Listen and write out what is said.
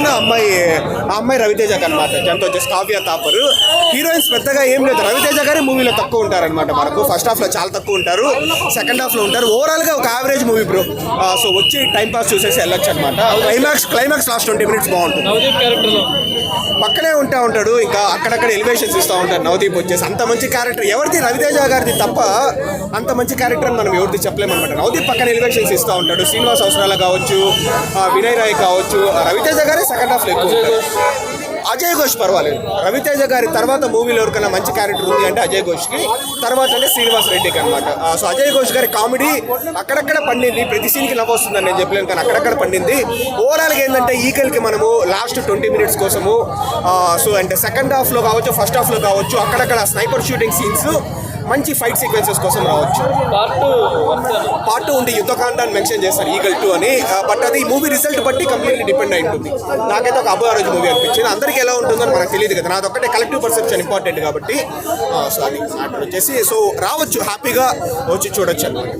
Heroine ఆ అమ్మాయి రవితేజకి అనమాట. జంతో వచ్చేసి కావ్య తాపర్. హీరోయిన్స్ పెద్దగా ఏం లేదు, రవితేజ గారి మూవీలో తక్కువ ఉంటారనమాట. మనకు ఫస్ట్ హాఫ్లో చాలా తక్కువ ఉంటారు, సెకండ్ హాఫ్లో ఉంటారు. ఓవరాల్గా ఒక యావరేజ్ మూవీ బ్రో. సో వచ్చి టైం పాస్ చూసేసి వెళ్ళొచ్చు అనమాట. క్లైమాక్స్ లాస్ట్ 20 minutes బాగుంటుంది. పక్కనే ఉంటాడు, ఇంకా అక్కడక్కడ ఎలివేషన్స్ ఇస్తూ ఉంటారు. నవదీప్ వచ్చేసి అంత మంచి క్యారెక్టర్ ఎవరిది, రవితేజ గారిది తప్ప అంత మంచి క్యారెక్టర్ అని మనం ఎవరిది చెప్పలేమన్నమాట. నవదీప్ పక్కన ఎలివేషన్స్ ఇస్తూ ఉంటాడు. శ్రీనివాస్ అవసరాల కావచ్చు, వినయ్ రాయ్ కావచ్చు. రవితేజ గారే సెకండ్ హాఫ్లో ఎక్కువ. అజయ్ ఘోష్ పర్వాలేదు. రవితేజ గారి తర్వాత మూవీలో ఎవరికైనా మంచి క్యారెక్టర్ ఉంది అంటే అజయ్ ఘోష్కి, తర్వాత అంటే శ్రీనివాస్ రెడ్డికి అనమాట. సో అజయ్ ఘోష్ గారి కామెడీ అక్కడక్కడ పండింది. ప్రతి సీన్కి లవ్ వస్తుందని నేను చెప్పలేను, కానీ అక్కడక్కడ పండింది. ఓవరాల్గా ఏంటంటే ఈకల్కి మనము లాస్ట్ 20 minutes కోసము సో అంటే సెకండ్ హాఫ్లో కావచ్చు, ఫస్ట్ హాఫ్లో కావచ్చు, అక్కడక్కడ స్నైపర్ షూటింగ్ సీన్స్, మంచి ఫైట్ సీక్వెన్సెస్ కోసం రావచ్చు. పార్ట్ 2 ఉంది, యుద్ధకాండ అని మెన్షన్ చేస్తారు, ఈగల్ 2 అని. బట్ అది మూవీ రిజల్ట్ బట్టి కంప్లీట్లీ డిపెండ్ అయి ఉంటుంది. నాకైతే ఒక అబోరాజ్ మూవీ అనిపించింది. అందరికీ ఎలా ఉంటుందని మనకు తెలియదు కదా, నాదొక్కటే కలెక్టివ్ పర్సెప్షన్ ఇంపార్టెంట్ కాబట్టి. సో అది మ్యాటర్ వచ్చేసి సో రావచ్చు, హ్యాపీగా వచ్చి చూడొచ్చు అనమాట.